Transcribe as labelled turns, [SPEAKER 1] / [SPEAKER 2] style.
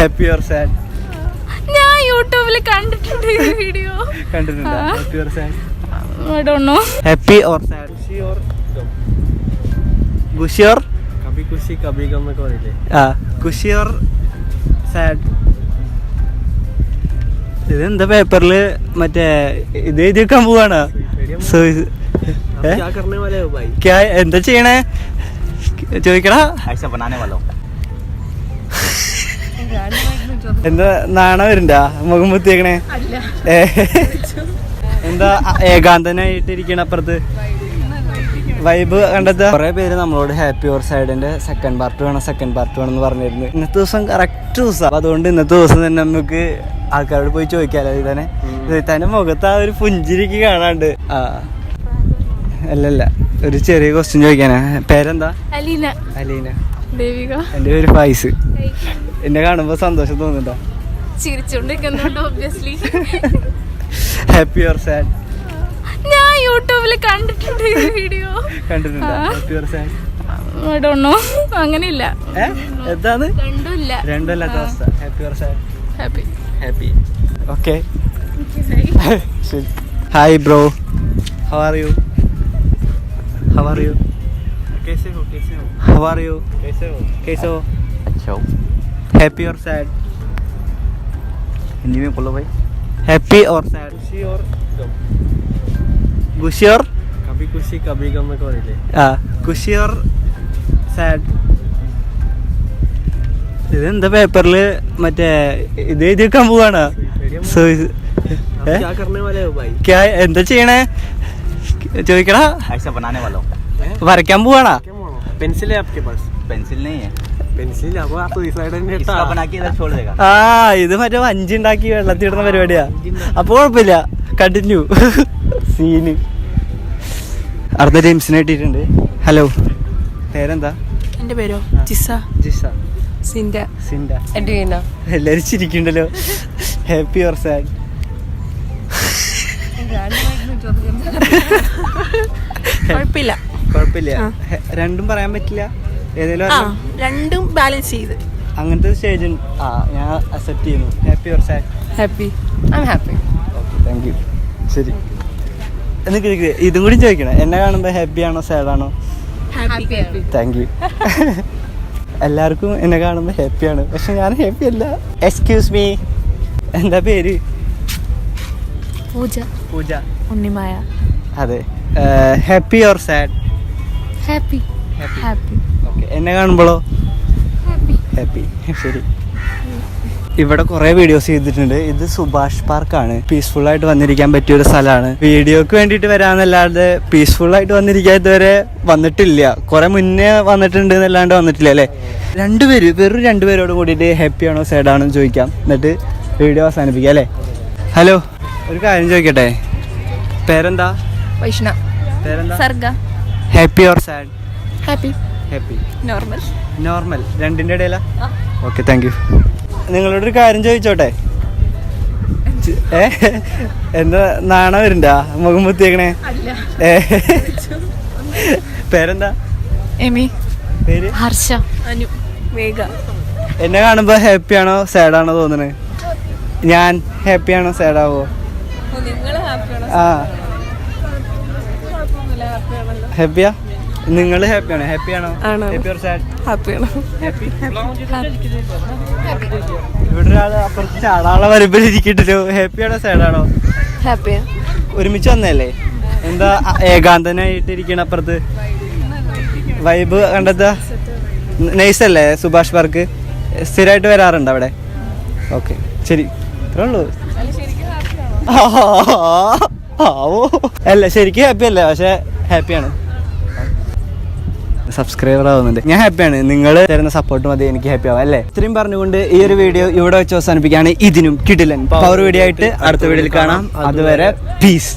[SPEAKER 1] Happy or sad?
[SPEAKER 2] ഞാൻ യൂട്യൂബിൽ കണ്ടിട്ടുണ്ട് വീഡിയോ.
[SPEAKER 1] കണ്ടിട്ടുണ്ടോ? Happy or sad?
[SPEAKER 2] I don't know.
[SPEAKER 1] Happy or sad?
[SPEAKER 3] Kushi or gum?
[SPEAKER 1] Kushi or
[SPEAKER 3] Kabhi Kushi Kabhi gum എന്നൊക്കെ പറയില്ലേ?
[SPEAKER 1] Kushi or sad? ഇതെന്താ പേപ്പറില് മറ്റേ ഇത് എഴുതി വെക്കാൻ പോവാണ്. എന്താ ചെയ്യണേ ചോദിക്കടാ. എന്താ നാണ വരുന്നുണ്ടാ മുഖം മുത്തിയേക്കണേ? എന്താ ഏകാന്തനായിട്ടിരിക്കണ അപ്പുറത്ത് വൈബ് കണ്ടെത്താ? കുറെ പേര് നമ്മളോട് ഹാപ്പി ഓർ സാഡിന്റെ സെക്കൻഡ് പാർട്ട് വേണം എന്ന് പറഞ്ഞിരുന്നു. ഇന്നത്തെ ദിവസം കറക്റ്റ് ദിവസം, അതുകൊണ്ട് ഇന്നത്തെ ദിവസം തന്നെ നമുക്ക് ആൾക്കാരോട് പോയി ചോദിക്കാലോ. തന്നെ മുഖത്ത് ആ ഒരു പുഞ്ചിരിക്ക് കാണാണ്ട്. അല്ലല്ല, ഒരു ചെറിയ ക്വസ്റ്റ്യൻ ചോദിക്കാനാ. പേരെന്താ?
[SPEAKER 2] അലീന.
[SPEAKER 1] അലീന.
[SPEAKER 2] ദേവിക.
[SPEAKER 1] എൻ്റെ പേര് ഫൈസ്. എന്നെ കാണുമ്പോ സന്തോഷം തോന്നുന്നുണ്ടോ?
[SPEAKER 2] ചിരിച്ചോണ്ടിരിക്കുന്നുണ്ട് ഒബ്വിയസ്ലി.
[SPEAKER 1] Happy or sad?
[SPEAKER 2] ഞാൻ യൂട്യൂബിൽ കണ്ടിട്ടുണ്ട് വീഡിയോ.
[SPEAKER 1] കണ്ടിട്ടുണ്ടോ? Happy or sad?
[SPEAKER 2] I don't know. അങ്ങനെയില്ല.
[SPEAKER 1] എന്താണ്? രണ്ടുമല്ലാത്ത അവസ്ഥ. Happy or sad?
[SPEAKER 2] Happy.
[SPEAKER 1] Happy. Okay. Hi bro, how are you? How are you?
[SPEAKER 3] कैसे हो?
[SPEAKER 1] How are you?
[SPEAKER 3] कैसे हो?
[SPEAKER 1] अच्छा हो. Happy or sad? हिंदी में बोलो भाई. Happy or sad?
[SPEAKER 3] Kushi or gum?
[SPEAKER 1] Kushi or
[SPEAKER 3] Kabhi Kushi Kabhi gum എന്നൊക്കെ പറയില്ലേ?
[SPEAKER 1] Kushi or sad? ഇതെന്താ പേപ്പറില് മറ്റേ ഇത് എഴുതി വെക്കാൻ പോവാണ്. എന്താ ചെയ്യണേ ചോദിക്കടാ. വരയ്ക്കാൻ പോവാണാ?
[SPEAKER 3] पेंसिल है आपके पास?
[SPEAKER 4] पेंसिल नहीं है.
[SPEAKER 3] पेंसिल आपको आप तो इस साइड में
[SPEAKER 4] इसका बना के इधर छोड़ देगा.
[SPEAKER 1] ഇത് മറ്റേ വഞ്ചിണ്ടാക്കി വെള്ളത്തിടുന്ന പരിപാടിയാ. അപ്പൊ കുഴപ്പമില്ല, കണ്ടിന്യൂ. സീന് അടുത്ത ടീംസിനെ ഇട്ടിട്ടുണ്ട്. ഹലോ, പേരെന്താ?
[SPEAKER 2] എന്റെ പേരോ ജിസ.
[SPEAKER 1] ജിസ.
[SPEAKER 2] സിൻഡ.
[SPEAKER 1] സിൻഡ.
[SPEAKER 2] എഡ്രീന.
[SPEAKER 1] എല്ലാരും ചിരിക്കണ്ടല്ലോ. Happy or sad?
[SPEAKER 2] കുഴപ്പമില്ല.
[SPEAKER 1] രണ്ടും പറയാൻ പറ്റില്ല, ഏതെങ്കിലും
[SPEAKER 2] രണ്ടും ബാലൻസ് ചെയ്ത്
[SPEAKER 1] അങ്ങനത്തെ സ്റ്റേജ് ഞാൻ അക്സെപ്റ്റ് ചെയ്യുന്നു. Happy or sad?
[SPEAKER 2] Happy. I am happy.
[SPEAKER 1] Okay, thank you. ശരി, എന്നിട്ട് ഇതും കൂടി ചോദിക്കണം. എന്നെ കാണുമ്പോൾ ഹാപ്പി ആണോ സാഡ് ആണോ?
[SPEAKER 2] ഹാപ്പി.
[SPEAKER 1] Thank you. എല്ലാവർക്കും എന്നെ കാണുമ്പോൾ ഹാപ്പിയാണ്, പക്ഷെ ഞാൻ ഹാപ്പി അല്ല. എക്സ്ക്യൂസ് മീ, എന്താ പേര്?
[SPEAKER 2] പൂജ.
[SPEAKER 1] പൂജ.
[SPEAKER 2] ഉണ്ണിമായ.
[SPEAKER 1] അതെ. Happy or sad?
[SPEAKER 2] Happy. Happy.
[SPEAKER 1] Okay, എന്നെ കാണുമ്പോഴോ? ഹാപ്പി. ശരി, ഇവിടെ കുറെ വീഡിയോസ് ചെയ്തിട്ടുണ്ട്. ഇത് സുഭാഷ് പാർക്കാണ്. പീസ്ഫുൾ ആയിട്ട് വന്നിരിക്കാൻ പറ്റിയ ഒരു സ്ഥലമാണ്. വീഡിയോക്ക് വേണ്ടിയിട്ട് വരാന്നല്ലാതെ പീസ്ഫുൾ ആയിട്ട് വന്നിരിക്കാൻ ഇതുവരെ വന്നിട്ടില്ല. കുറെ മുന്നേ വന്നിട്ടുണ്ട് എന്നല്ലാണ്ട് വന്നിട്ടില്ല അല്ലേ. വെറും രണ്ടുപേരോട് കൂടിയിട്ട് ഹാപ്പി ആണോ സാഡ് ആണോ ചോദിക്കാം, എന്നിട്ട് വീഡിയോ അവസാനിപ്പിക്കാം അല്ലേ. ഹലോ, ഒരു കാര്യം ചോദിക്കട്ടെ, പേരെന്താ?
[SPEAKER 2] വൈഷ്ണ.
[SPEAKER 1] പേരെന്താ?
[SPEAKER 2] Sarga.
[SPEAKER 1] Happy or sad?
[SPEAKER 2] Happy.
[SPEAKER 1] Happy.
[SPEAKER 2] Normal.
[SPEAKER 1] രണ്ടിൻ്റെ ഇടയിലാ? Okay, thank U. നിങ്ങളോടൊരു കാര്യം ചോദിച്ചോട്ടെ? എന്താ നാണ വരുന്നുണ്ടാ മുഖം മുത്തിയേക്കണേ? പേരെന്താ?
[SPEAKER 2] എമി.
[SPEAKER 1] പേര്?
[SPEAKER 2] ഹർഷ. അനു. വേഗ.
[SPEAKER 1] എന്നെ കാണുമ്പോ ഹാപ്പി ആണോ സാഡ് ആണോ തോന്നണേ? ഞാൻ ഹാപ്പി ആണോ സാഡ് ആവോ? ഹാപ്പിയാ? നിങ്ങൾ ഹാപ്പിയാണോ? ഹാപ്പിയാണോ? Happy or sad?
[SPEAKER 2] ഹാപ്പിയാണ്.
[SPEAKER 1] ഹാപ്പി. ഇവിടെ ഒരാള് അപ്പുറത്ത് ചാടാളെ വരുമ്പോഴിരിക്കട്ടല്ലോ. ഹാപ്പിയാണോ സാഡ് ആണോ?
[SPEAKER 2] ഹാപ്പിയാ.
[SPEAKER 1] ഒരുമിച്ച് വന്നല്ലേ? എന്താ ഏകാന്തനായിട്ടിരിക്കണ അപ്പുറത്ത് വൈബ് കണ്ടെത്താ? നൈസല്ലേ സുഭാഷ് പാർക്ക്? സ്ഥിരമായിട്ട് വരാറുണ്ട് അവിടെ? ഓക്കെ, ശരി, ഇത്രേ ഉള്ളൂ. അല്ല, ശരിക്കും ഹാപ്പി അല്ല, പക്ഷെ ഹാപ്പിയാണ്. സബ്സ്ക്രൈബർ ആവുന്നുണ്ട്. ഞാൻ ഹാപ്പിയാണ്. നിങ്ങൾ തരുന്ന സപ്പോർട്ട് മതി എനിക്ക് ഹാപ്പി ആവാം അല്ലേ. ഇത്രയും പറഞ്ഞുകൊണ്ട് ഈ ഒരു വീഡിയോ ഇവിടെ വെച്ച് അവസാനിപ്പിക്കുകയാണ്. ഇതിനും കിടിലൻ പവർ വീഡിയോ ആയിട്ട് അടുത്ത വീഡിയോയിൽ കാണാം. അതുവരെ പീസ്.